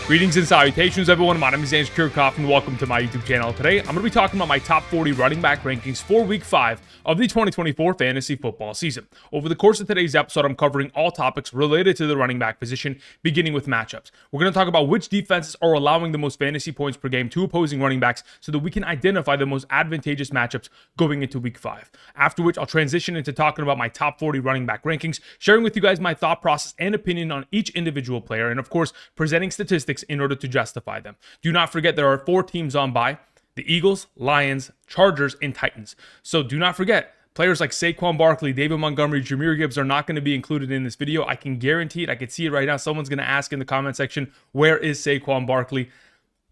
Greetings and salutations, everyone. My name is Andrew Kirchhoff, and welcome to my YouTube channel. Today, I'm going to be talking about my top 40 running back rankings for Week 5 of the 2024 fantasy football season. Over the course of today's episode, I'm covering all topics related to the running back position, beginning with matchups. We're going to talk about which defenses are allowing the most fantasy points per game to opposing running backs so that we can identify the most advantageous matchups going into Week 5. After which, I'll transition into talking about my top 40 running back rankings, sharing with you guys my thought process and opinion on each individual player, and of course, presenting statistics in order to justify them. Do not forget there are 4 teams on bye: the Eagles, Lions, Chargers, and Titans. So do not forget, players like Saquon Barkley, David Montgomery, Jahmyr Gibbs are not going to be included in this video. I can guarantee it. I can see it right now. Someone's going to ask in the comment section, where is Saquon Barkley?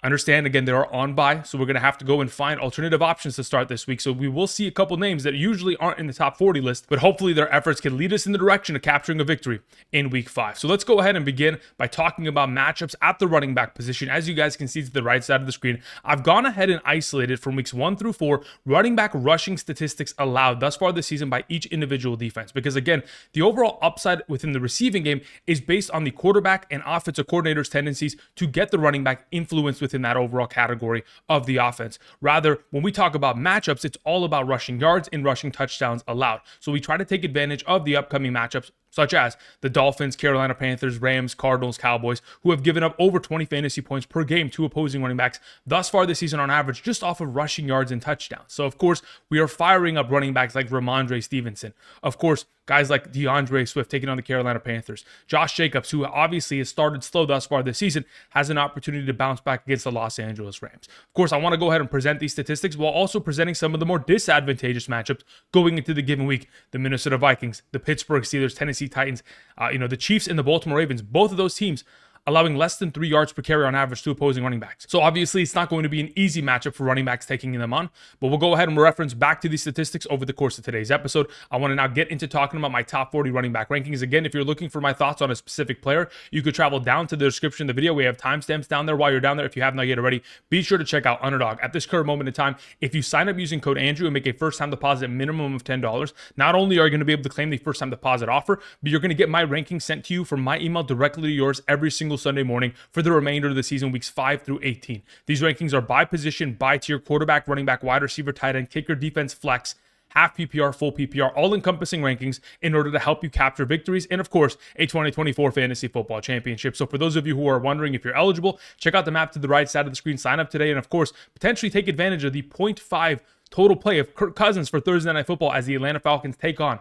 Understand, again, they are on bye, so we're going to have to go and find alternative options to start this week. So we will see a couple names that usually aren't in the top 40 list, but hopefully their efforts can lead us in the direction of capturing a victory in Week 5. So let's go ahead and begin by talking about matchups at the running back position. As you guys can see to the right side of the screen, I've gone ahead and isolated from weeks 1 through 4 running back rushing statistics allowed thus far this season by each individual defense. Because again, the overall upside within the receiving game is based on the quarterback and offensive coordinator's tendencies to get the running back influenced within that overall category of the offense. Rather, when we talk about matchups, it's all about rushing yards and rushing touchdowns allowed. So we try to take advantage of the upcoming matchups, such as the Dolphins, Carolina Panthers, Rams, Cardinals, Cowboys, who have given up over 20 fantasy points per game to opposing running backs thus far this season on average, just off of rushing yards and touchdowns. So, of course, we are firing up running backs like Rhamondre Stevenson. Of course, guys like DeAndre Swift taking on the Carolina Panthers. Josh Jacobs, who obviously has started slow thus far this season, has an opportunity to bounce back against the Los Angeles Rams. Of course, I want to go ahead and present these statistics while also presenting some of the more disadvantageous matchups going into the given week. The Minnesota Vikings, the Pittsburgh Steelers, Tennessee Titans, the Chiefs and the Baltimore Ravens, both of those teams allowing less than 3 yards per carry on average to opposing running backs. So obviously, it's not going to be an easy matchup for running backs taking them on, but we'll go ahead and reference back to these statistics over the course of today's episode. I want to now get into talking about my top 40 running back rankings. Again, if you're looking for my thoughts on a specific player, you could travel down to the description of the video. We have timestamps down there while you're down there. If you have not yet already, be sure to check out Underdog. At this current moment in time, if you sign up using code Andrew and make a first-time deposit minimum of $10, not only are you going to be able to claim the first-time deposit offer, but you're going to get my rankings sent to you from my email directly to yours every single Sunday morning for the remainder of the season, weeks 5 through 18. These rankings are by position, by tier: quarterback, running back, wide receiver, tight end, kicker, defense, flex, half PPR, full PPR, all-encompassing rankings in order to help you capture victories and, of course, a 2024 fantasy football championship. So for those of you who are wondering if you're eligible, check out the map to the right side of the screen, sign up today, and, of course, potentially take advantage of the 0.5 total play of Kirk Cousins for Thursday Night Football as the Atlanta Falcons take on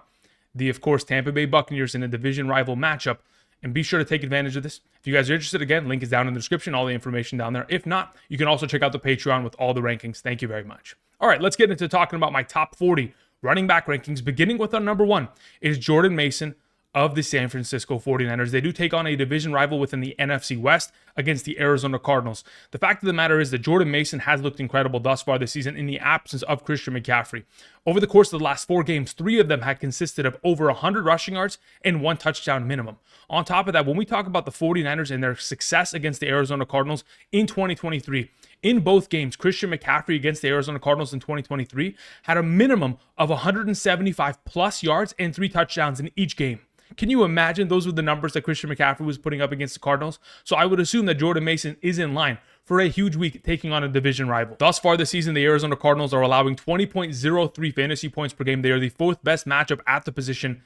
the, of course, Tampa Bay Buccaneers in a division rival matchup. And be sure to take advantage of this. If you guys are interested, again, link is down in the description, all the information down there. If not, you can also check out the Patreon with all the rankings. Thank you very much. All right, let's get into talking about my top 40 running back rankings. Beginning with our number 1 is Jordan Mason of the San Francisco 49ers. They do take on a division rival within the NFC West against the Arizona Cardinals. The fact of the matter is that Jordan Mason has looked incredible thus far this season in the absence of Christian McCaffrey. Over the course of the last 4 games, 3 of them had consisted of over 100 rushing yards and 1 touchdown minimum. On top of that, when we talk about the 49ers and their success against the Arizona Cardinals in 2023, in both games, Christian McCaffrey against the Arizona Cardinals in 2023 had a minimum of 175 plus yards and 3 touchdowns in each game. Can you imagine those were the numbers that Christian McCaffrey was putting up against the Cardinals? So I would assume that Jordan Mason is in line for a huge week taking on a division rival. Thus far this season, the Arizona Cardinals are allowing 20.03 fantasy points per game. They are the 4th best matchup at the position.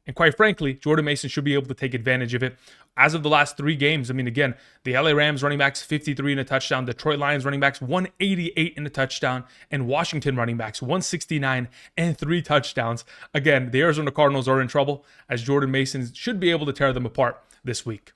And quite frankly, Jordan Mason should be able to take advantage of it. As of the last 3 games, I mean, again, the LA Rams running backs 53 in a touchdown, Detroit Lions running backs 188 in a touchdown, and Washington running backs 169 and 3 touchdowns. Again, the Arizona Cardinals are in trouble as Jordan Mason should be able to tear them apart this week.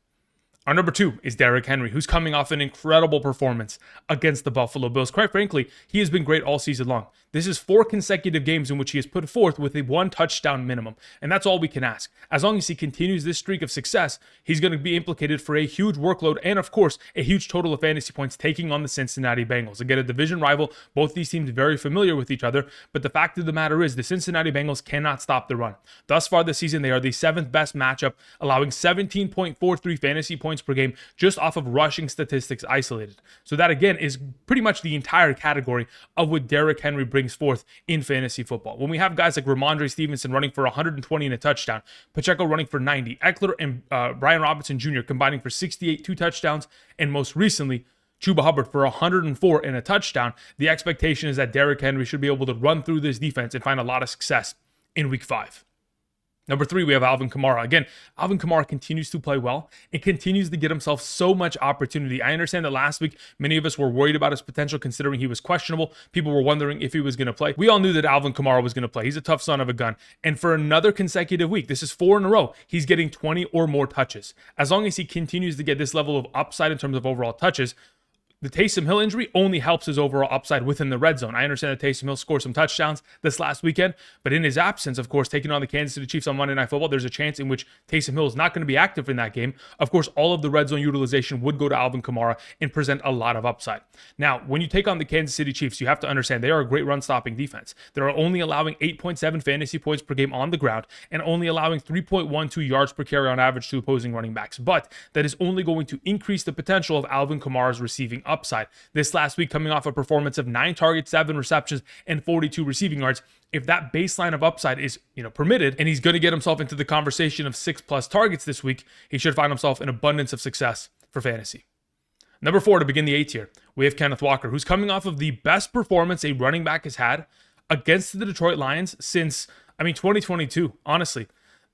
Our number 2 is Derrick Henry, who's coming off an incredible performance against the Buffalo Bills. Quite frankly, he has been great all season long. This is 4 consecutive games in which he has put forth with a 1 touchdown minimum, and that's all we can ask. As long as he continues this streak of success, he's going to be implicated for a huge workload and, of course, a huge total of fantasy points taking on the Cincinnati Bengals. Again, a division rival, both these teams very familiar with each other, but the fact of the matter is the Cincinnati Bengals cannot stop the run. Thus far this season, they are the 7th best matchup, allowing 17.43 fantasy points points per game just off of rushing statistics isolated. So that again is pretty much the entire category of what Derrick Henry brings forth in fantasy football. When we have guys like Rhamondre Stevenson running for 120 and a touchdown, Pacheco running for 90, Ekeler and Bijan Robinson Jr. combining for 68, 2 touchdowns, and most recently, Chuba Hubbard for 104 and a touchdown, the expectation is that Derrick Henry should be able to run through this defense and find a lot of success in week 5. Number 3, we have Alvin Kamara. Again, Alvin Kamara continues to play well and continues to get himself so much opportunity. I understand that last week, many of us were worried about his potential considering he was questionable. People were wondering if he was going to play. We all knew that Alvin Kamara was going to play. He's a tough son of a gun. And for another consecutive week, this is 4 in a row, he's getting 20 or more touches. As long as he continues to get this level of upside in terms of overall touches, the Taysom Hill injury only helps his overall upside within the red zone. I understand that Taysom Hill scored some touchdowns this last weekend, but in his absence, of course, taking on the Kansas City Chiefs on Monday Night Football, there's a chance in which Taysom Hill is not going to be active in that game. Of course, all of the red zone utilization would go to Alvin Kamara and present a lot of upside. Now, when you take on the Kansas City Chiefs, you have to understand they are a great run-stopping defense. They're only allowing 8.7 fantasy points per game on the ground and only allowing 3.12 yards per carry on average to opposing running backs. But that is only going to increase the potential of Alvin Kamara's receiving upside. This last week coming off a performance of 9 targets, 7 receptions, and 42 receiving yards. If that baseline of upside is, permitted, and he's going to get himself into the conversation of 6+ targets this week, he should find himself an abundance of success for fantasy. Number 4, to begin the A tier, we have Kenneth Walker, who's coming off of the best performance a running back has had against the Detroit Lions since, 2022, honestly.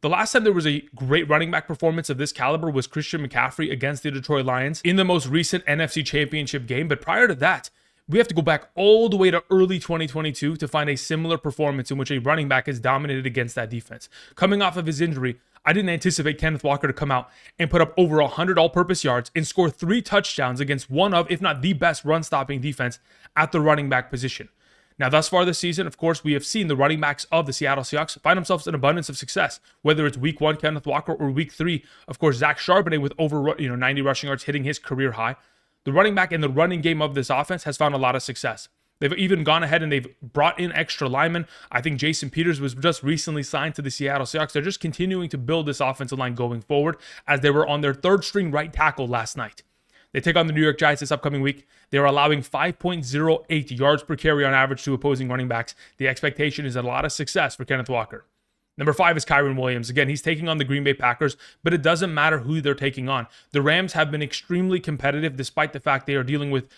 The last time there was a great running back performance of this caliber was Christian McCaffrey against the Detroit Lions in the most recent NFC Championship game. But prior to that, we have to go back all the way to early 2022 to find a similar performance in which a running back has dominated against that defense. Coming off of his injury, I didn't anticipate Kenneth Walker to come out and put up over 100 all-purpose yards and score 3 touchdowns against one of, if not the best run-stopping defense at the running back position. Now, thus far this season, of course, we have seen the running backs of the Seattle Seahawks find themselves an abundance of success, whether it's week 1, Kenneth Walker, or week 3, of course, Zach Charbonnet with over 90 rushing yards hitting his career high. The running back and the running game of this offense has found a lot of success. They've even gone ahead and they've brought in extra linemen. I think Jason Peters was just recently signed to the Seattle Seahawks. They're just continuing to build this offensive line going forward as they were on their 3rd string right tackle last night. They take on the New York Giants this upcoming week. They're allowing 5.08 yards per carry on average to opposing running backs. The expectation is a lot of success for Kenneth Walker. Number 5 is Kyren Williams. Again, he's taking on the Green Bay Packers, but it doesn't matter who they're taking on. The Rams have been extremely competitive despite the fact they are dealing with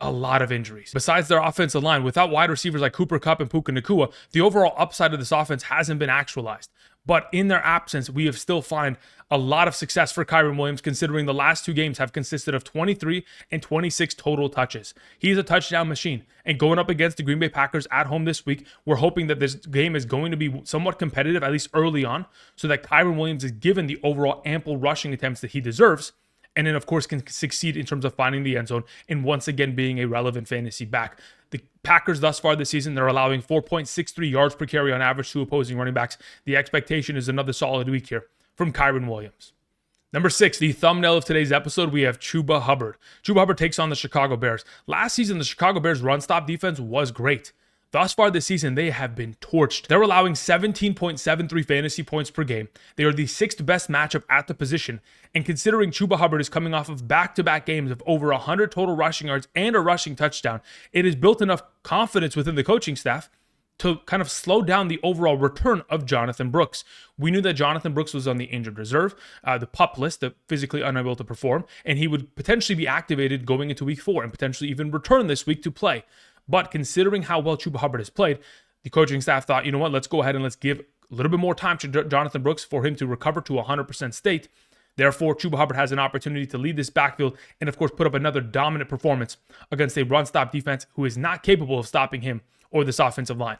a lot of injuries. Besides their offensive line, without wide receivers like Cooper Kupp and Puka Nacua, the overall upside of this offense hasn't been actualized. But in their absence, we have still found a lot of success for Kyren Williams, considering the last 2 games have consisted of 23 and 26 total touches. He's a touchdown machine. And going up against the Green Bay Packers at home this week, we're hoping that this game is going to be somewhat competitive, at least early on, so that Kyren Williams is given the overall ample rushing attempts that he deserves, and then, of course, can succeed in terms of finding the end zone and once again being a relevant fantasy back. The Packers thus far this season, they're allowing 4.63 yards per carry on average to opposing running backs. The expectation is another solid week here from Kyren Williams. Number 6, the thumbnail of today's episode, we have Chuba Hubbard. Chuba Hubbard takes on the Chicago Bears. Last season, the Chicago Bears run-stop defense was great. Thus far this season, they have been torched. They're allowing 17.73 fantasy points per game. They are the 6th best matchup at the position. And considering Chuba Hubbard is coming off of back-to-back games of over 100 total rushing yards and a rushing touchdown, it has built enough confidence within the coaching staff to kind of slow down the overall return of Jonathan Brooks. We knew that Jonathan Brooks was on the injured reserve, the PUP list, the physically unable to perform, and he would potentially be activated going into week 4 and potentially even return this week to play. But considering how well Chuba Hubbard has played, the coaching staff thought, you know what, let's go ahead and let's give a little bit more time to Jonathan Brooks for him to recover to 100% state. Therefore, Chuba Hubbard has an opportunity to lead this backfield and, of course, put up another dominant performance against a run-stop defense who is not capable of stopping him or this offensive line.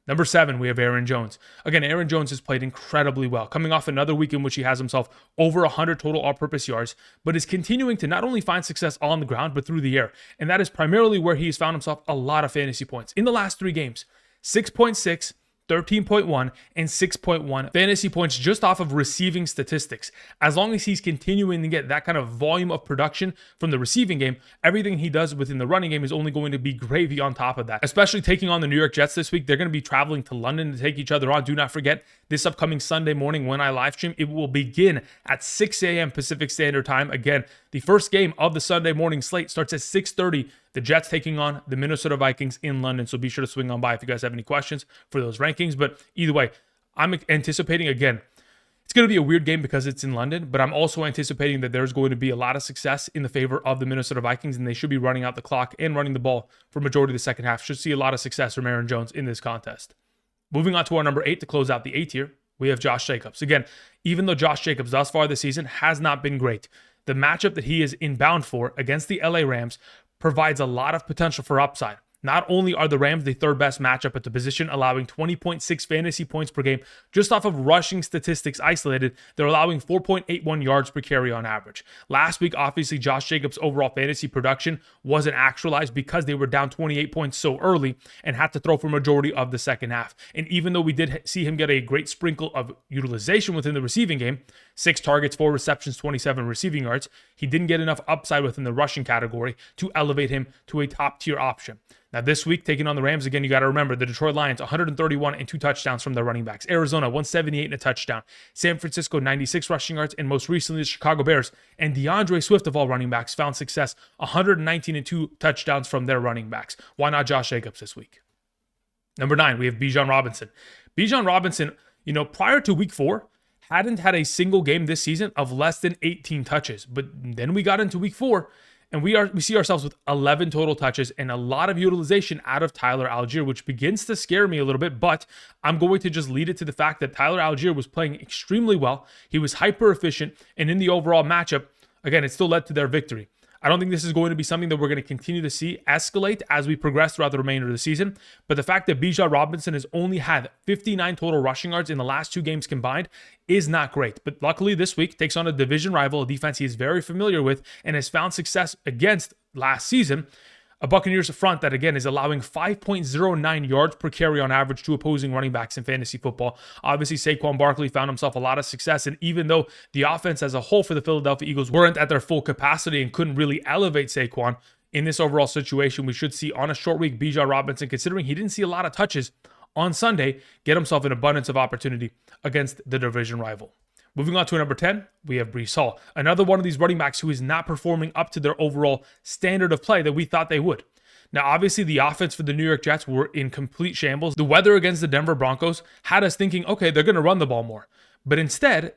Number 7, we have Aaron Jones. Again, Aaron Jones has played incredibly well, coming off another week in which he has himself over 100 total all-purpose yards, but is continuing to not only find success on the ground, but through the air. And that is primarily where he has found himself a lot of fantasy points. In the last 3 games, 6.6, 13.1 and 6.1 fantasy points just off of receiving statistics. As long as he's continuing to get that kind of volume of production from the receiving game, everything he does within the running game is only going to be gravy on top of that. Especially taking on the New York Jets this week. They're going to be traveling to London to take each other on. Do not forget, this upcoming Sunday morning when I live stream, it will begin at 6 a.m. Pacific Standard Time. Again, the first game of the Sunday morning slate starts at 6:30. The Jets taking on the Minnesota Vikings in London. So be sure to swing on by if you guys have any questions for those rankings. But either way, I'm anticipating, again, it's going to be a weird game because it's in London, but I'm also anticipating that there's going to be a lot of success in the favor of the Minnesota Vikings, and they should be running out the clock and running the ball for majority of the second half. Should see a lot of success from Aaron Jones in this contest. Moving on to our number 8 to close out the A tier, we have Josh Jacobs. Again, even though Josh Jacobs thus far this season has not been great, the matchup that he is inbound for against the LA Rams provides a lot of potential for upside. Not only are the Rams the third best matchup at the position, allowing 20.6 fantasy points per game just off of rushing statistics isolated, they're allowing 4.81 yards per carry on average. Last week, obviously, Josh Jacobs' overall fantasy production wasn't actualized because they were down 28 points so early and had to throw for majority of the second half. And even though we did see him get a great sprinkle of utilization within the receiving game, 6 targets, 4 receptions, 27 receiving yards, he didn't get enough upside within the rushing category to elevate him to a top-tier option. Now, this week, taking on the Rams, again, you got to remember, the Detroit Lions, 131 and 2 touchdowns from their running backs. Arizona, 178 and a touchdown. San Francisco, 96 rushing yards. And most recently, the Chicago Bears and DeAndre Swift of all running backs found success, 119 and 2 touchdowns from their running backs. Why not Josh Jacobs this week? Number 9, we have Bijan Robinson. Bijan Robinson, prior to week 4, hadn't had a single game this season of less than 18 touches. But then we got into week 4, and we see ourselves with 11 total touches and a lot of utilization out of Tyler Allgeier, which begins to scare me a little bit, but I'm going to just lead it to the fact that Tyler Allgeier was playing extremely well. He was hyper efficient, and in the overall matchup, again, it still led to their victory. I don't think this is going to be something that we're going to continue to see escalate as we progress throughout the remainder of the season. But the fact that Bijan Robinson has only had 59 total rushing yards in the last 2 games combined is not great. But luckily this week takes on a division rival, a defense he is very familiar with and has found success against last season. A Buccaneers front that, again, is allowing 5.09 yards per carry on average to opposing running backs in fantasy football. Obviously, Saquon Barkley found himself a lot of success, and even though the offense as a whole for the Philadelphia Eagles weren't at their full capacity and couldn't really elevate Saquon, in this overall situation, we should see on a short week, Bijan Robinson, considering he didn't see a lot of touches on Sunday, get himself an abundance of opportunity against the division rival. Moving on to number 10, we have Breece Hall. Another one of these running backs who is not performing up to their overall standard of play that we thought they would. Now, obviously, the offense for the New York Jets were in complete shambles. The weather against the Denver Broncos had us thinking, okay, they're going to run the ball more. But instead,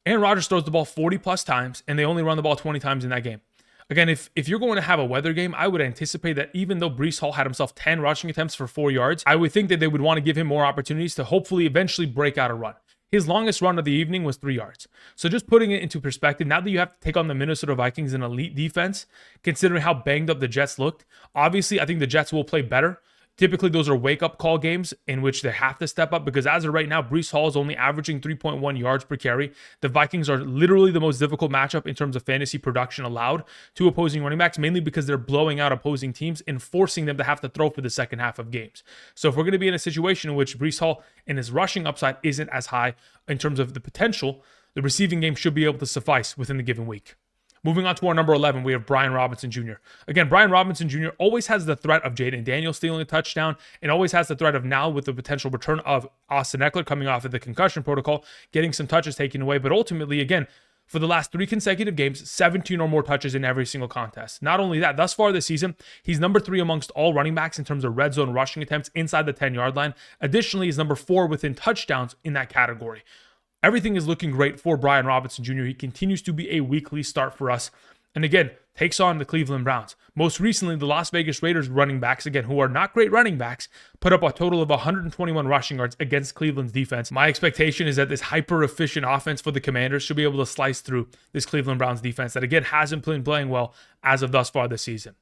Aaron Rodgers throws the ball 40-plus times, and they only run the ball 20 times in that game. Again, if you're going to have a weather game, I would anticipate that even though Breece Hall had himself 10 rushing attempts for 4 yards, I would think that they would want to give him more opportunities to hopefully eventually break out a run. His longest run of the evening was 3 yards. So just putting it into perspective, now that you have to take on the Minnesota Vikings, an elite defense, considering how banged up the Jets looked, obviously I think the Jets will play better. Typically, those are wake-up call games in which they have to step up because as of right now, Breece Hall is only averaging 3.1 yards per carry. The Vikings are literally the most difficult matchup in terms of fantasy production allowed to opposing running backs, mainly because they're blowing out opposing teams and forcing them to have to throw for the second half of games. So if we're going to be in a situation in which Breece Hall and his rushing upside isn't as high in terms of the potential, the receiving game should be able to suffice within the given week. Moving on to our number 11, we have Brian Robinson Jr. Again, Brian Robinson Jr. always has the threat of Jaden Daniels stealing a touchdown and always has the threat of now with the potential return of Austin Ekeler coming off of the concussion protocol, getting some touches taken away. But ultimately, again, for the last 3 consecutive games, 17 or more touches in every single contest. Not only that, thus far this season, he's number 3 amongst all running backs in terms of red zone rushing attempts inside the 10-yard line. Additionally, he's number 4 within touchdowns in that category. Everything is looking great for Brian Robinson Jr. He continues to be a weekly start for us. And again, takes on the Cleveland Browns. Most recently, the Las Vegas Raiders running backs, again, who are not great running backs, put up a total of 121 rushing yards against Cleveland's defense. My expectation is that this hyper-efficient offense for the Commanders should be able to slice through this Cleveland Browns defense that, again, hasn't been playing well as of thus far this season.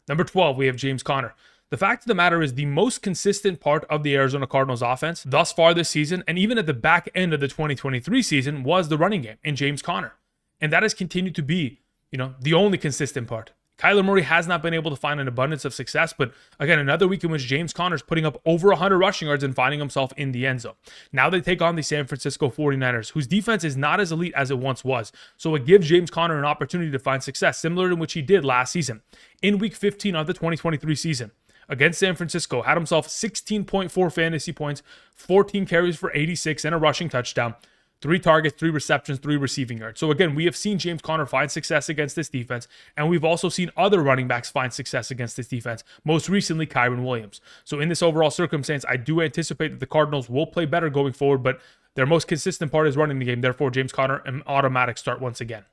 Number 12, we have James Conner. The fact of the matter is the most consistent part of the Arizona Cardinals offense thus far this season, and even at the back end of the 2023 season, was the running game and James Conner. And that has continued to be, the only consistent part. Kyler Murray has not been able to find an abundance of success, but again, another week in which James Conner's putting up over 100 rushing yards and finding himself in the end zone. Now they take on the San Francisco 49ers, whose defense is not as elite as it once was. So it gives James Conner an opportunity to find success, similar to which he did last season. In week 15 of the 2023 season, against San Francisco, had himself 16.4 fantasy points, 14 carries for 86 and a rushing touchdown. 3 targets, 3 receptions, 3 receiving yards. So again, we have seen James Conner find success against this defense, and we've also seen other running backs find success against this defense, most recently Kyren Williams. So in this overall circumstance, I do anticipate that the Cardinals will play better going forward, but their most consistent part is running the game. Therefore, James Conner, an automatic start once again.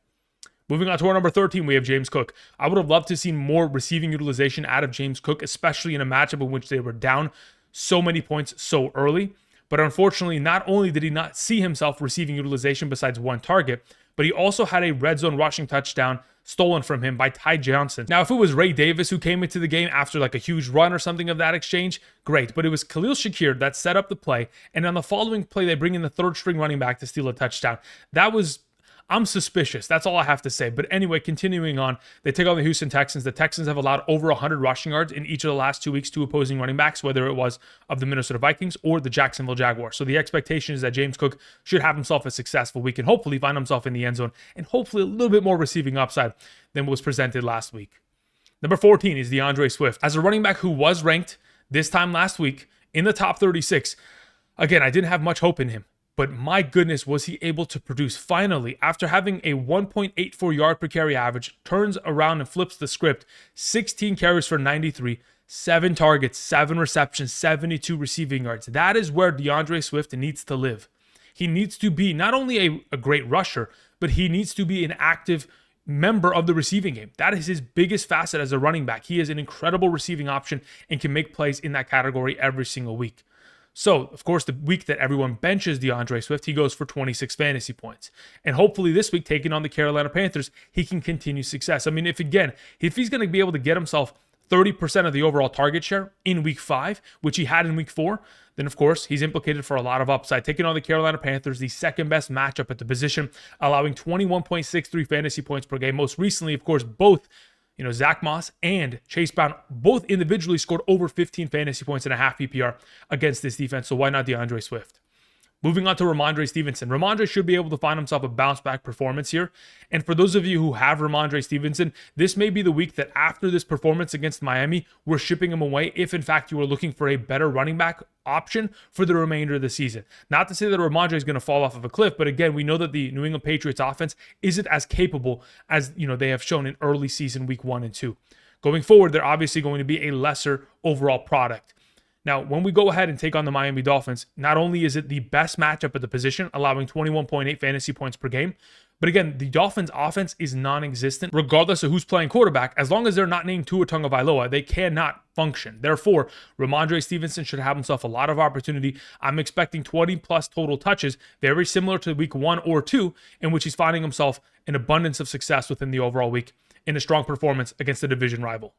Moving on to our number 13, we have James Cook. I would have loved to see more receiving utilization out of James Cook, especially in a matchup in which they were down so many points so early. But unfortunately, not only did he not see himself receiving utilization besides 1 target, but he also had a red zone rushing touchdown stolen from him by Ty Johnson. Now, if it was Ray Davis who came into the game after like a huge run or something of that exchange, great. But it was Khalil Shakir that set up the play. And on the following play, they bring in the 3rd string running back to steal a touchdown. I'm suspicious. That's all I have to say. But anyway, continuing on, they take on the Houston Texans. The Texans have allowed over 100 rushing yards in each of the last 2 weeks to opposing running backs, whether it was of the Minnesota Vikings or the Jacksonville Jaguars. So the expectation is that James Cook should have himself a successful week and hopefully find himself in the end zone and hopefully a little bit more receiving upside than was presented last week. Number 14 is DeAndre Swift. As a running back who was ranked this time last week in the top 36, again, I didn't have much hope in him. But my goodness, was he able to produce finally after having a 1.84 yard per carry average, turns around and flips the script, 16 carries for 93, 7 targets, 7 receptions, 72 receiving yards. That is where DeAndre Swift needs to live. He needs to be not only a great rusher, but he needs to be an active member of the receiving game. That is his biggest facet as a running back. He is an incredible receiving option and can make plays in that category every single week. So, of course, the week that everyone benches DeAndre Swift, he goes for 26 fantasy points. And hopefully this week, taking on the Carolina Panthers, he can continue success. I mean, if he's going to be able to get himself 30% of the overall target share in week 5, which he had in week 4, then of course he's implicated for a lot of upside. Taking on the Carolina Panthers, the second best matchup at the position, allowing 21.63 fantasy points per game. Most recently, of course, both Zack Moss and Chase Brown both individually scored over 15 fantasy points and a half PPR against this defense. So why not DeAndre Swift? Moving on to Rhamondre Stevenson. Rhamondre should be able to find himself a bounce back performance here. And for those of you who have Rhamondre Stevenson, this may be the week that after this performance against Miami, we're shipping him away if in fact you are looking for a better running back option for the remainder of the season. Not to say that Rhamondre is going to fall off of a cliff, but again, we know that the New England Patriots offense isn't as capable as they have shown in early season week 1 and 2. Going forward, they're obviously going to be a lesser overall product. Now, when we go ahead and take on the Miami Dolphins, not only is it the best matchup at the position, allowing 21.8 fantasy points per game, but again, the Dolphins' offense is non-existent, regardless of who's playing quarterback. As long as they're not named Tua Tagovailoa, they cannot function. Therefore, Rhamondre Stevenson should have himself a lot of opportunity. I'm expecting 20-plus total touches, very similar to week 1 or 2, in which he's finding himself an abundance of success within the overall week in a strong performance against a division rival.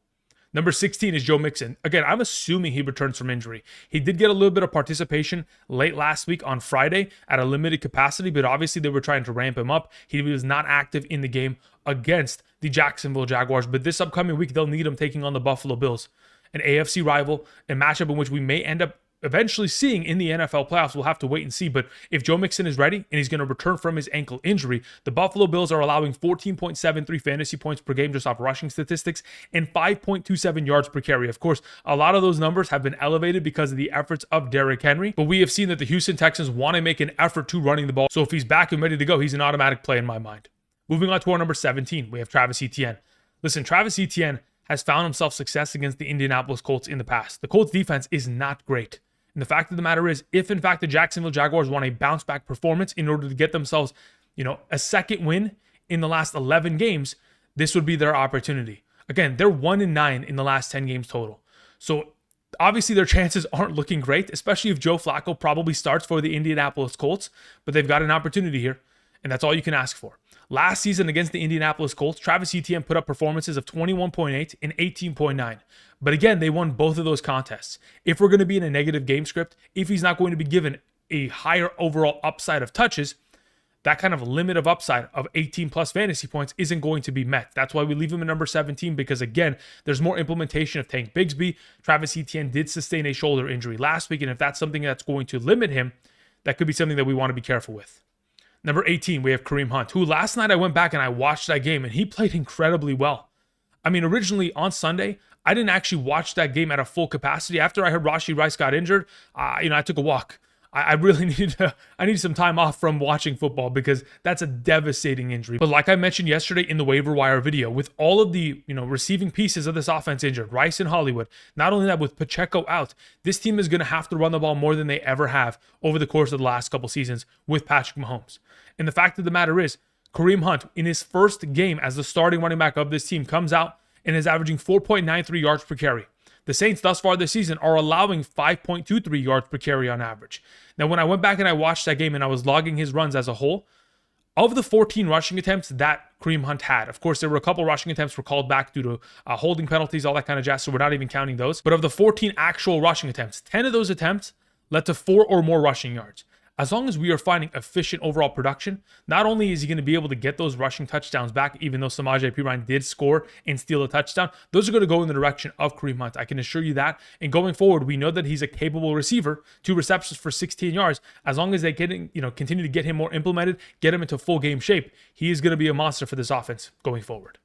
Number 16 is Joe Mixon. Again, I'm assuming he returns from injury. He did get a little bit of participation late last week on Friday at a limited capacity, but obviously they were trying to ramp him up. He was not active in the game against the Jacksonville Jaguars, but this upcoming week, they'll need him taking on the Buffalo Bills, an AFC rival, a matchup in which we may end up eventually seeing in the NFL playoffs. We'll have to wait and see. But if Joe Mixon is ready and he's going to return from his ankle injury, the Buffalo Bills are allowing 14.73 fantasy points per game just off rushing statistics and 5.27 yards per carry. Of course, a lot of those numbers have been elevated because of the efforts of Derrick Henry, but we have seen that the Houston Texans want to make an effort to running the ball. So if he's back and ready to go, he's an automatic play in my mind. Moving on to our number 17, we have Travis Etienne. Listen, Travis Etienne has found himself success against the Indianapolis Colts in the past. The Colts defense is not great. And the fact of the matter is, if in fact the Jacksonville Jaguars want a bounce back performance in order to get themselves, a second win in the last 11 games, this would be their opportunity. Again, they're 1-9 in the last 10 games total. So obviously their chances aren't looking great, especially if Joe Flacco probably starts for the Indianapolis Colts, but they've got an opportunity here, and that's all you can ask for. Last season against the Indianapolis Colts, Travis Etienne put up performances of 21.8 and 18.9. But again, they won both of those contests. If we're going to be in a negative game script, if he's not going to be given a higher overall upside of touches, that kind of limit of upside of 18 plus fantasy points isn't going to be met. That's why we leave him at number 17, because again, there's more implementation of Tank Bigsby. Travis Etienne did sustain a shoulder injury last week, and if that's something that's going to limit him, that could be something that we want to be careful with. Number 18, we have Kareem Hunt, who last night I went back and I watched that game, and he played incredibly well. I mean, originally on Sunday, I didn't actually watch that game at a full capacity. After I heard Rashee Rice got injured, I took a walk. I really needed some time off from watching football because that's a devastating injury. But like I mentioned yesterday in the waiver wire video, with all of the receiving pieces of this offense injured, Rice and Hollywood, not only that, with Pacheco out, this team is going to have to run the ball more than they ever have over the course of the last couple seasons with Patrick Mahomes. And the fact of the matter is, Kareem Hunt, in his first game as the starting running back of this team, comes out and is averaging 4.93 yards per carry. The Saints thus far this season are allowing 5.23 yards per carry on average. Now, when I went back and I watched that game and I was logging his runs as a whole, of the 14 rushing attempts that Kareem Hunt had, of course, there were a couple rushing attempts were called back due to holding penalties, all that kind of jazz, so we're not even counting those. But of the 14 actual rushing attempts, 10 of those attempts led to 4 or more rushing yards. As long as we are finding efficient overall production, not only is he going to be able to get those rushing touchdowns back, even though Samaje Perine did score and steal a touchdown, those are going to go in the direction of Kareem Hunt. I can assure you that. And going forward, we know that he's a capable receiver, 2 receptions for 16 yards. As long as they continue to get him more implemented, get him into full game shape, he is going to be a monster for this offense going forward.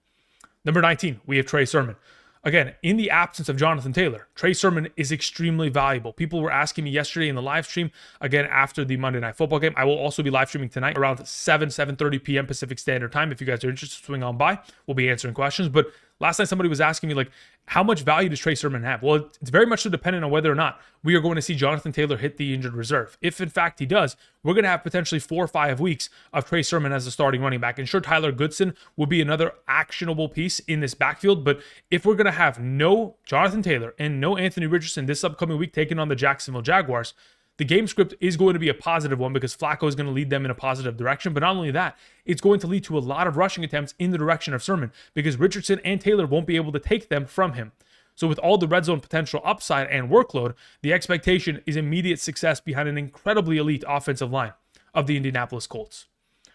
Number 19, we have Trey Sermon. Again, in the absence of Jonathan Taylor, Trey Sermon is extremely valuable. People were asking me yesterday in the live stream, again, after the Monday Night Football game. I will also be live streaming tonight around 7:30 p.m. Pacific Standard Time. If you guys are interested, swing on by. We'll be answering questions. But last night, somebody was asking me, how much value does Trey Sermon have? Well, it's very much so dependent on whether or not we are going to see Jonathan Taylor hit the injured reserve. If, in fact, he does, we're going to have potentially 4 or 5 weeks of Trey Sermon as a starting running back. And sure, Tyler Goodson will be another actionable piece in this backfield. But if we're going to have no Jonathan Taylor and no Anthony Richardson this upcoming week taking on the Jacksonville Jaguars, the game script is going to be a positive one because Flacco is going to lead them in a positive direction. But not only that, it's going to lead to a lot of rushing attempts in the direction of Sermon because Richardson and Taylor won't be able to take them from him. So with all the red zone potential upside and workload, the expectation is immediate success behind an incredibly elite offensive line of the Indianapolis Colts.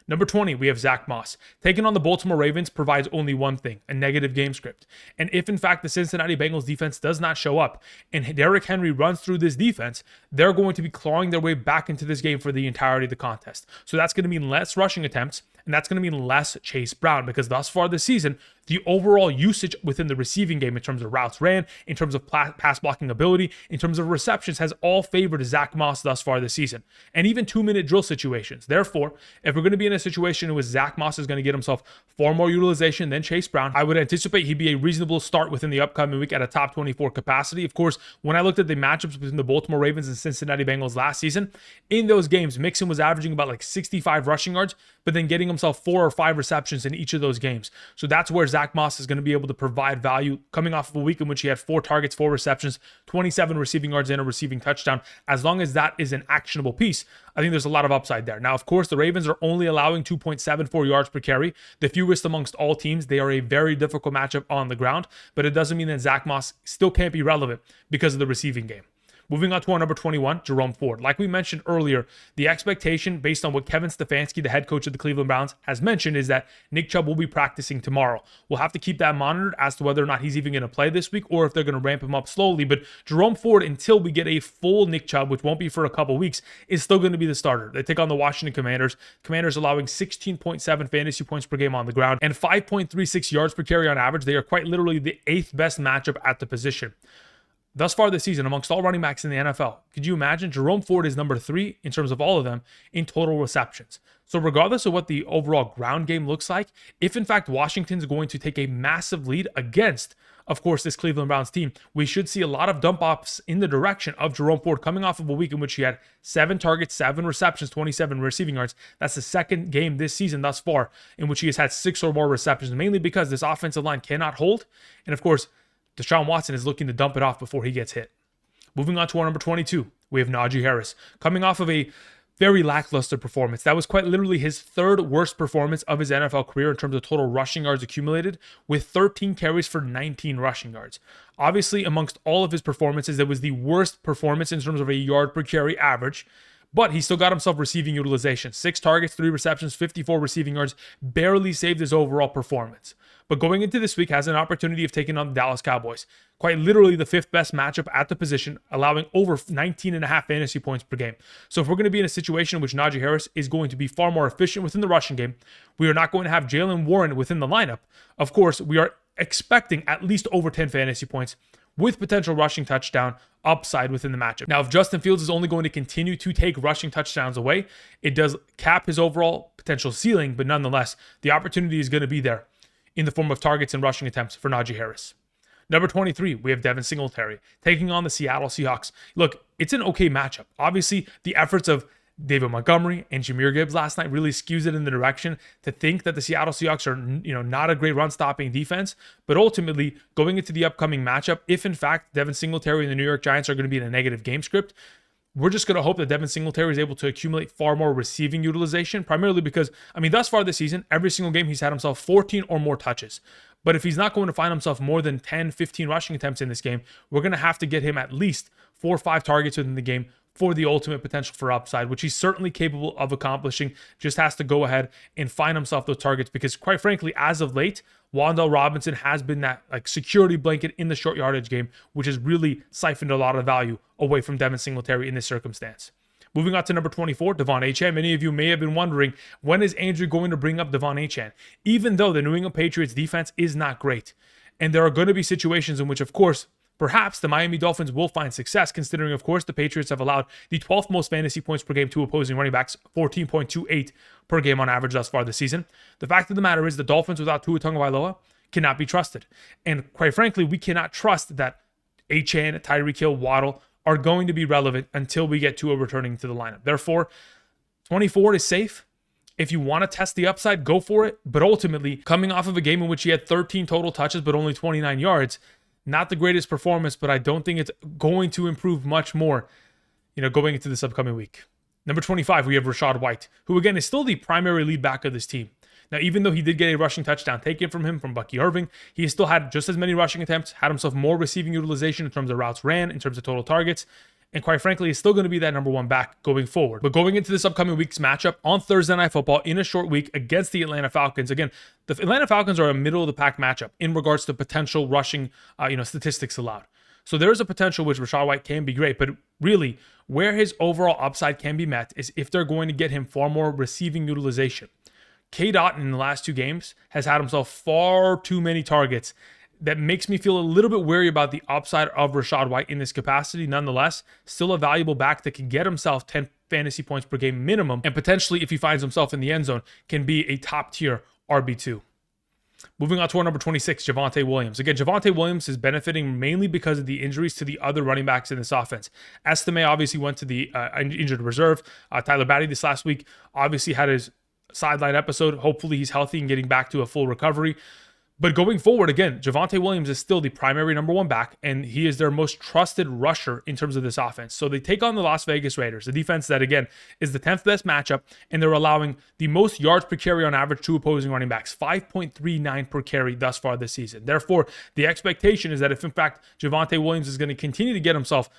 Number 20, we have Zack Moss. Taking on the Baltimore Ravens provides only one thing, a negative game script. And if, in fact, the Cincinnati Bengals defense does not show up and Derrick Henry runs through this defense, they're going to be clawing their way back into this game for the entirety of the contest. So that's going to mean less rushing attempts, and that's going to mean less Chase Brown because thus far this season, the overall usage within the receiving game in terms of routes ran, in terms of pass blocking ability, in terms of receptions has all favored Zack Moss thus far this season, and even 2-minute drill situations. Therefore, if we're going to be in a situation in which Zack Moss is going to get himself far more utilization than Chase Brown, I would anticipate he'd be a reasonable start within the upcoming week at a top 24 capacity. Of course, when I looked at the matchups between the Baltimore Ravens and Cincinnati Bengals last season, in those games, Mixon was averaging about 65 rushing yards, but then getting himself 4 or 5 receptions in each of those games. So that's where Zack Moss is going to be able to provide value coming off of a week in which he had 4 targets, 4 receptions, 27 receiving yards, and a receiving touchdown. As long as that is an actionable piece, I think there's a lot of upside there. Now, of course, the Ravens are only allowing 2.74 yards per carry, the fewest amongst all teams. They are a very difficult matchup on the ground, but it doesn't mean that Zack Moss still can't be relevant because of the receiving game. Moving on to our number 21, Jerome Ford. Like we mentioned earlier, the expectation based on what Kevin Stefanski, the head coach of the Cleveland Browns, has mentioned is that Nick Chubb will be practicing tomorrow. We'll have to keep that monitored as to whether or not he's even going to play this week or if they're going to ramp him up slowly. But Jerome Ford, until we get a full Nick Chubb, which won't be for a couple weeks, is still going to be the starter. They take on the Washington Commanders. Commanders allowing 16.7 fantasy points per game on the ground and 5.36 yards per carry on average. They are quite literally the 8th best matchup at the position. Thus far this season, amongst all running backs in the NFL, could you imagine? Jerome Ford is number 3 in terms of all of them in total receptions. So regardless of what the overall ground game looks like, if in fact Washington's going to take a massive lead against, of course, this Cleveland Browns team, we should see a lot of dump offs in the direction of Jerome Ford coming off of a week in which he had 7 targets, 7 receptions, 27 receiving yards. That's the second game this season thus far in which he has had 6 or more receptions, mainly because this offensive line cannot hold. And of course, Deshaun Watson is looking to dump it off before he gets hit. Moving on to our number 22, we have Najee Harris, coming off of a very lackluster performance. That was quite literally his 3rd worst performance of his NFL career in terms of total rushing yards accumulated, with 13 carries for 19 rushing yards. Obviously, amongst all of his performances, that was the worst performance in terms of a yard per carry average. but he still got himself receiving utilization. 6 targets, 3 receptions, 54 receiving yards, barely saved his overall performance. But going into this week has an opportunity of taking on the Dallas Cowboys. Quite literally the 5th best matchup at the position, allowing over 19.5 fantasy points per game. So if we're going to be in a situation in which Najee Harris is going to be far more efficient within the rushing game, we are not going to have Jaylen Warren within the lineup. Of course, we are expecting at least over 10 fantasy points with potential rushing touchdown upside within the matchup. Now, if Justin Fields is only going to continue to take rushing touchdowns away, it does cap his overall potential ceiling, but nonetheless, the opportunity is going to be there in the form of targets and rushing attempts for Najee Harris. Number 23, we have Devin Singletary taking on the Seattle Seahawks. Look, it's an okay matchup. Obviously, the efforts of David Montgomery and Jahmyr Gibbs last night really skews it in the direction to think that the Seattle Seahawks are, not a great run-stopping defense. But ultimately, going into the upcoming matchup, if in fact Devin Singletary and the New York Giants are going to be in a negative game script, we're just going to hope that Devin Singletary is able to accumulate far more receiving utilization, primarily because, thus far this season, every single game he's had himself 14 or more touches. But if he's not going to find himself more than 10, 15 rushing attempts in this game, we're going to have to get him at least 4 or 5 targets within the game for the ultimate potential for upside, which he's certainly capable of accomplishing. Just has to go ahead and find himself those targets because, quite frankly, as of late, Wan'Dale Robinson has been that security blanket in the short yardage game, which has really siphoned a lot of value away from Devin Singletary in this circumstance. Moving on to number 24, Devon Achane. Many of you may have been wondering, when is Andrew going to bring up Devon Achane? Even though the New England Patriots defense is not great. And there are going to be situations in which, of course, perhaps the Miami Dolphins will find success, considering, of course, the Patriots have allowed the 12th most fantasy points per game to opposing running backs, 14.28 per game on average thus far this season. The fact of the matter is the Dolphins without Tua Tagovailoa cannot be trusted. And quite frankly, we cannot trust that Achane, Tyreek Hill, Waddle are going to be relevant until we get Tua returning to the lineup. Therefore, 24 is safe. If you want to test the upside, go for it. But ultimately, coming off of a game in which he had 13 total touches but only 29 yards, not the greatest performance, but I don't think it's going to improve much more, going into this upcoming week. Number 25, we have Rachaad White, who again is still the primary lead back of this team. Now, even though he did get a rushing touchdown taken from him from Bucky Irving, he still had just as many rushing attempts, had himself more receiving utilization in terms of routes ran, in terms of total targets, and quite frankly, is still going to be that number 1 back going forward. But going into this upcoming week's matchup on Thursday Night Football in a short week against the Atlanta Falcons, again, the Atlanta Falcons are a middle-of-the-pack matchup in regards to potential rushing, statistics allowed. So there is a potential which Rachaad White can be great, but really, where his overall upside can be met is if they're going to get him far more receiving utilization. K-Dot in the last 2 games has had himself far too many targets. That makes me feel a little bit wary about the upside of Rachaad White in this capacity. Nonetheless, still a valuable back that can get himself 10 fantasy points per game minimum, and potentially, if he finds himself in the end zone, can be a top-tier RB2. Moving on to our number 26, Javonte Williams. Again, Javonte Williams is benefiting mainly because of the injuries to the other running backs in this offense. Estime obviously went to the injured reserve. Tyler Batty this last week obviously had his sideline episode. Hopefully he's healthy and getting back to a full recovery. But going forward, again, Javonte Williams is still the primary number 1 back, and he is their most trusted rusher in terms of this offense. So they take on the Las Vegas Raiders, a defense that, again, is the 10th best matchup, and they're allowing the most yards per carry on average to opposing running backs, 5.39 per carry thus far this season. Therefore, the expectation is that if, in fact, Javonte Williams is going to continue to get himself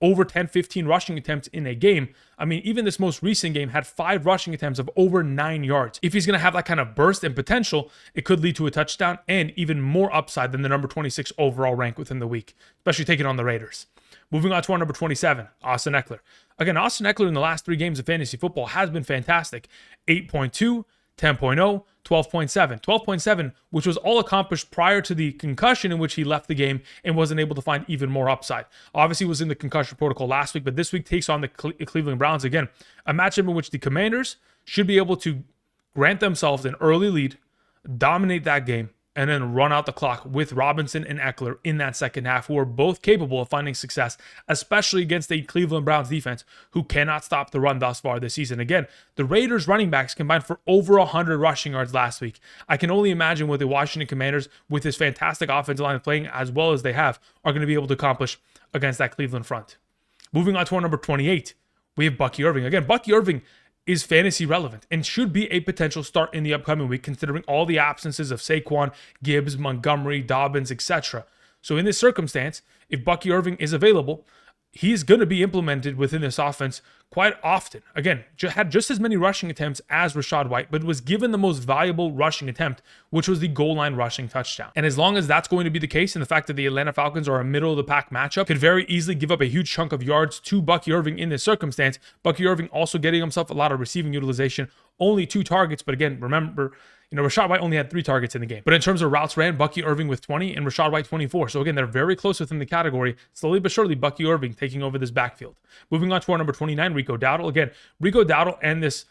over 10, 15 rushing attempts in a game. Even this most recent game had 5 rushing attempts of over 9 yards. If he's going to have that kind of burst and potential, it could lead to a touchdown and even more upside than the number 26 overall rank within the week, especially taking on the Raiders. Moving on to our number 27, Austin Ekeler. Again, Austin Ekeler in the last 3 games of fantasy football has been fantastic. 8.2, 10.0, 12.7. 12.7, which was all accomplished prior to the concussion in which he left the game and wasn't able to find even more upside. Obviously, he was in the concussion protocol last week, but this week takes on the Cleveland Browns. Again, a matchup in which the Commanders should be able to grant themselves an early lead, dominate that game, and then run out the clock with Robinson and Ekeler in that second half, who are both capable of finding success, especially against a Cleveland Browns defense who cannot stop the run thus far this season. Again, the Raiders running backs combined for over 100 rushing yards last week. I can only imagine what the Washington Commanders, with this fantastic offensive line playing as well as they have, are going to be able to accomplish against that Cleveland front. Moving on to our number 28, we have Bucky Irving. Again, Bucky Irving is fantasy relevant and should be a potential start in the upcoming week, considering all the absences of Saquon, Gibbs, Montgomery, Dobbins, etc. So in this circumstance, if Bucky Irving is available, he is going to be implemented within this offense quite often. Again, had just as many rushing attempts as Rachaad White, but was given the most valuable rushing attempt, which was the goal line rushing touchdown. And as long as that's going to be the case, and the fact that the Atlanta Falcons are a middle of the pack matchup, could very easily give up a huge chunk of yards to Bucky Irving in this circumstance. Bucky Irving also getting himself a lot of receiving utilization, only 2 targets, but again, remember, Rachaad White only had 3 targets in the game. But in terms of routes ran, Bucky Irving with 20 and Rachaad White 24. So again, they're very close within the category. Slowly but surely, Bucky Irving taking over this backfield. Moving on to our number 29, Rico Dowdle. Again, Rico Dowdle and this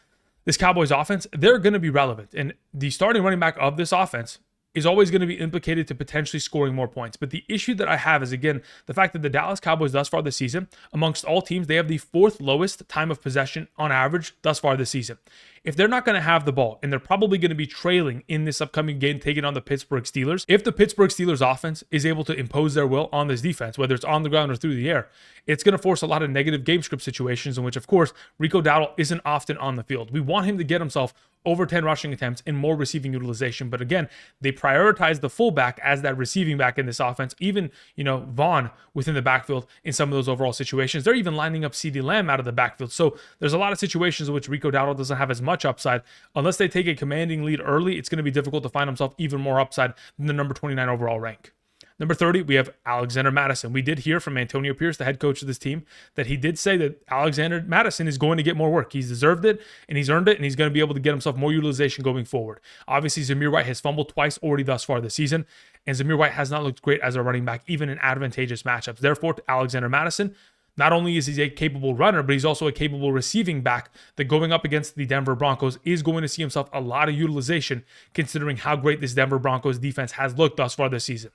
Cowboys offense, they're going to be relevant. And the starting running back of this offense is always going to be implicated to potentially scoring more points. But the issue that I have is, again, the fact that the Dallas Cowboys thus far this season, amongst all teams, they have the 4th lowest time of possession on average thus far this season. If they're not going to have the ball, and they're probably going to be trailing in this upcoming game taking on the Pittsburgh Steelers, if the Pittsburgh Steelers offense is able to impose their will on this defense, whether it's on the ground or through the air, it's going to force a lot of negative game script situations in which, of course, Rico Dowdle isn't often on the field. We want him to get himself over 10 rushing attempts and more receiving utilization. But again, they prioritize the fullback as that receiving back in this offense. Even, Vaughn within the backfield in some of those overall situations. They're even lining up CeeDee Lamb out of the backfield. So there's a lot of situations in which Rico Dowdle doesn't have as much upside. Unless they take a commanding lead early, it's going to be difficult to find himself even more upside than the number 29 overall rank. Number 30, we have Alexander Mattison. We did hear from Antonio Pierce, the head coach of this team, that he did say that Alexander Mattison is going to get more work. He's deserved it, and he's earned it, and he's going to be able to get himself more utilization going forward. Obviously, Zamir White has fumbled twice already thus far this season, and Zamir White has not looked great as a running back, even in advantageous matchups. Therefore, to Alexander Mattison, not only is he a capable runner, but he's also a capable receiving back that going up against the Denver Broncos is going to see himself a lot of utilization, considering how great this Denver Broncos defense has looked thus far this season.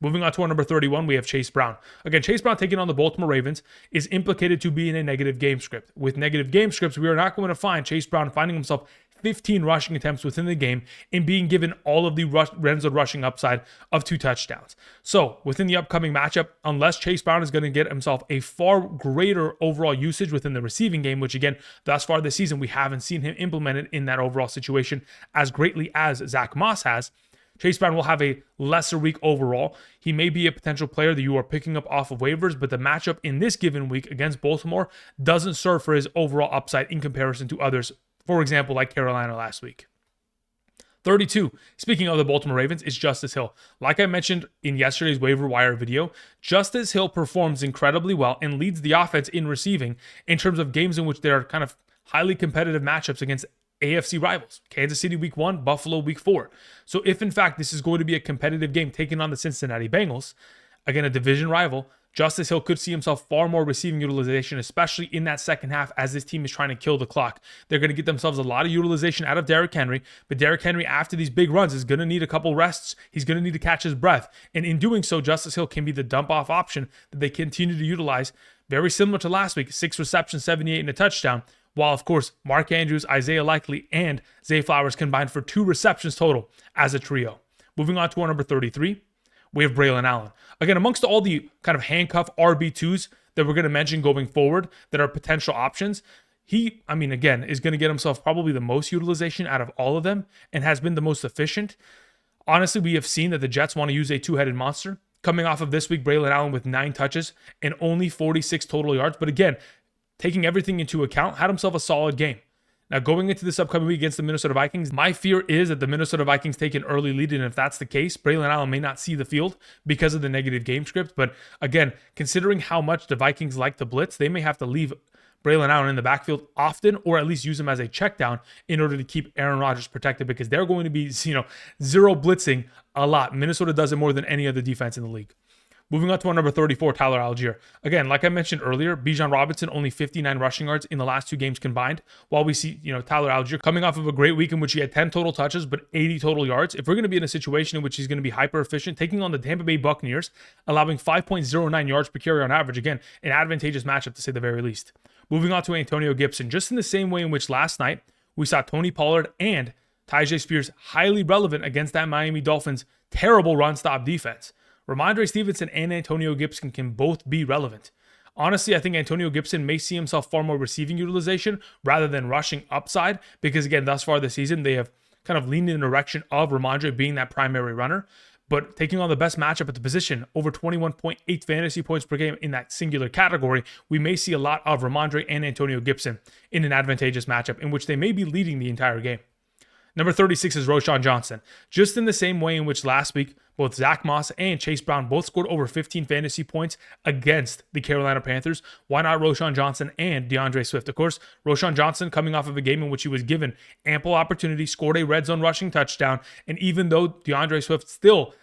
Moving on to our number 31, we have Chase Brown. Again, Chase Brown taking on the Baltimore Ravens is implicated to be in a negative game script. With negative game scripts, we are not going to find Chase Brown finding himself 15 rushing attempts within the game and being given all of the red zone rushing upside of 2 touchdowns. So within the upcoming matchup, unless Chase Brown is going to get himself a far greater overall usage within the receiving game, which again, thus far this season, we haven't seen him implemented in that overall situation as greatly as Zack Moss has, Chase Brown will have a lesser week overall. He may be a potential player that you are picking up off of waivers, but the matchup in this given week against Baltimore doesn't serve for his overall upside in comparison to others, for example, like Carolina last week. 32, speaking of the Baltimore Ravens, is Justice Hill. Like I mentioned in yesterday's waiver wire video, Justice Hill performs incredibly well and leads the offense in receiving in terms of games in which there are kind of highly competitive matchups against AFC rivals. Kansas City week 1, Buffalo week 4. So if in fact this is going to be a competitive game taking on the Cincinnati Bengals, again a division rival, Justice Hill could see himself far more receiving utilization, especially in that second half as this team is trying to kill the clock. They're going to get themselves a lot of utilization out of Derrick Henry, but Derrick Henry after these big runs is going to need a couple rests. He's going to need to catch his breath. And in doing so, Justice Hill can be the dump off option that they continue to utilize. Very similar to last week, 6 receptions, 78 and a touchdown. While, of course, Mark Andrews, Isaiah Likely, and Zay Flowers combined for 2 receptions total as a trio. Moving on to our number 33, we have Braelon Allen. Again, amongst all the kind of handcuff RB2s that we're going to mention going forward that are potential options, he, again, is going to get himself probably the most utilization out of all of them and has been the most efficient. Honestly, we have seen that the Jets want to use a 2-headed monster. Coming off of this week, Braelon Allen with 9 touches and only 46 total yards. But again, taking everything into account, had himself a solid game. Now, going into this upcoming week against the Minnesota Vikings, my fear is that the Minnesota Vikings take an early lead, and if that's the case, Braelon Allen may not see the field because of the negative game script. But again, considering how much the Vikings like to blitz, they may have to leave Braelon Allen in the backfield often, or at least use him as a check down in order to keep Aaron Rodgers protected, because they're going to be, zero blitzing a lot. Minnesota does it more than any other defense in the league. Moving on to our number 34, Tyler Allgeier. Again, like I mentioned earlier, Bijan Robinson only 59 rushing yards in the last 2 games combined, while we see, Tyler Allgeier coming off of a great week in which he had 10 total touches, but 80 total yards. If we're going to be in a situation in which he's going to be hyper efficient, taking on the Tampa Bay Buccaneers, allowing 5.09 yards per carry on average, again, an advantageous matchup to say the very least. Moving on to Antonio Gibson, just in the same way in which last night we saw Tony Pollard and Tyjae Spears highly relevant against that Miami Dolphins terrible run stop defense. Rhamondre Stevenson and Antonio Gibson can both be relevant. Honestly, I think Antonio Gibson may see himself far more receiving utilization rather than rushing upside, because again, thus far this season, they have kind of leaned in the direction of Rhamondre being that primary runner. but taking on the best matchup at the position, over 21.8 fantasy points per game in that singular category, we may see a lot of Rhamondre and Antonio Gibson in an advantageous matchup in which they may be leading the entire game. Number 36 is Roschon Johnson. Just in the same way in which last week, both Zack Moss and Chase Brown both scored over 15 fantasy points against the Carolina Panthers, why not Roschon Johnson and DeAndre Swift? Of course, Roschon Johnson coming off of a game in which he was given ample opportunity, scored a red zone rushing touchdown, and even though DeAndre Swift still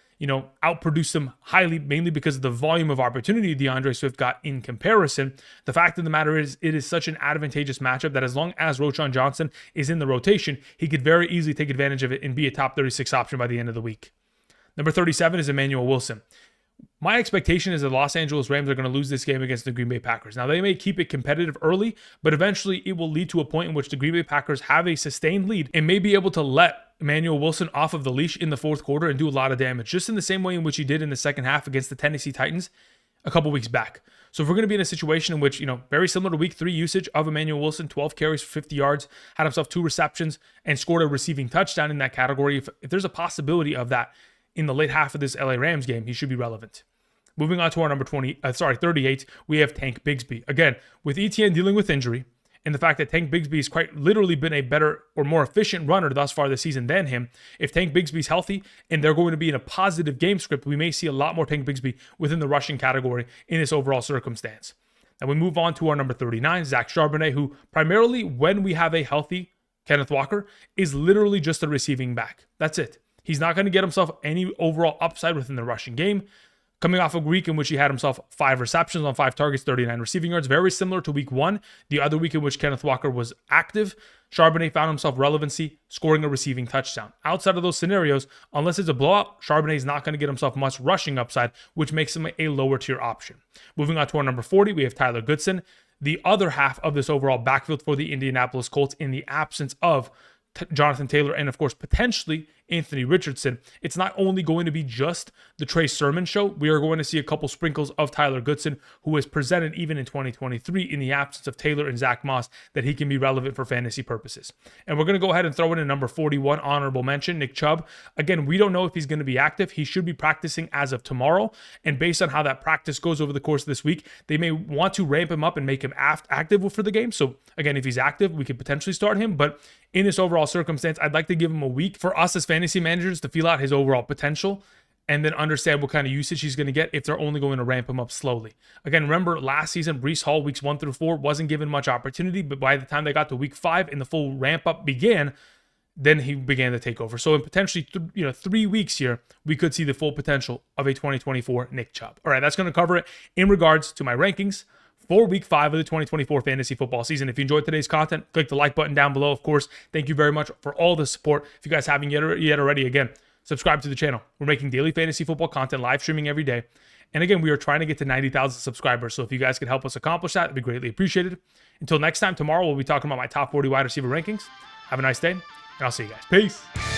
outproduced him highly, mainly because of the volume of opportunity DeAndre Swift got in comparison. The fact of the matter is, it is such an advantageous matchup that as long as Roschon Johnson is in the rotation, he could very easily take advantage of it and be a top 36 option by the end of the week. Number 37 is Emanuel Wilson. My expectation is the Los Angeles Rams are going to lose this game against the Green Bay Packers. Now, they may keep it competitive early, but eventually it will lead to a point in which the Green Bay Packers have a sustained lead and may be able to let Emanuel Wilson off of the leash in the fourth quarter and do a lot of damage, just in the same way in which he did in the second half against the Tennessee Titans a couple weeks back. So if we're going to be in a situation in which, very similar to week 3 usage of Emanuel Wilson, 12 carries for 50 yards, had himself 2 receptions, and scored a receiving touchdown in that category, if there's a possibility of that in the late half of this LA Rams game, he should be relevant. Moving on to our number 38, we have Tank Bigsby. Again, with Etienne dealing with injury, and the fact that Tank Bigsby has quite literally been a better or more efficient runner thus far this season than him, if Tank Bigsby's healthy and they're going to be in a positive game script, we may see a lot more Tank Bigsby within the rushing category in this overall circumstance. Now we move on to our number 39, Zach Charbonnet, who primarily, when we have a healthy Kenneth Walker, is literally just a receiving back. That's it. He's not going to get himself any overall upside within the rushing game. Coming off a week in which he had himself 5 receptions on 5 targets, 39 receiving yards, very similar to week 1, the other week in which Kenneth Walker was active, Charbonnet found himself relevancy, scoring a receiving touchdown. Outside of those scenarios, unless it's a blowout, Charbonnet is not going to get himself much rushing upside, which makes him a lower tier option. Moving on to our number 40, we have Tyler Goodson, the other half of this overall backfield for the Indianapolis Colts in the absence of Jonathan Taylor and, of course, potentially Anthony Richardson. It's not only going to be just the Trey Sermon show. We are going to see a couple sprinkles of Tyler Goodson, who has presented even in 2023 in the absence of Taylor and Zack Moss, that he can be relevant for fantasy purposes. And we're going to go ahead and throw in a number 41 honorable mention, Nick Chubb. Again, we don't know if he's going to be active. He should be practicing as of tomorrow. And based on how that practice goes over the course of this week, they may want to ramp him up and make him active for the game. So again, if he's active, we could potentially start him. But in this overall circumstance, I'd like to give him a week for us as fantasy managers to feel out his overall potential and then understand what kind of usage he's going to get if they're only going to ramp him up slowly. Again, remember last season, Breece Hall weeks 1 through 4 wasn't given much opportunity, but by the time they got to week 5 and the full ramp up began, then he began to take over. So in potentially 3 weeks here, we could see the full potential of a 2024 Nick Chubb. All right, that's going to cover it in regards to my rankings for week 5 of the 2024 fantasy football season. If you enjoyed today's content, click the like button down below. Of course, thank you very much for all the support. If you guys haven't yet already, again, subscribe to the channel. We're making daily fantasy football content, live streaming every day. And again, we are trying to get to 90,000 subscribers. So if you guys could help us accomplish that, it'd be greatly appreciated. Until next time, tomorrow, we'll be talking about my top 40 wide receiver rankings. Have a nice day, and I'll see you guys. Peace.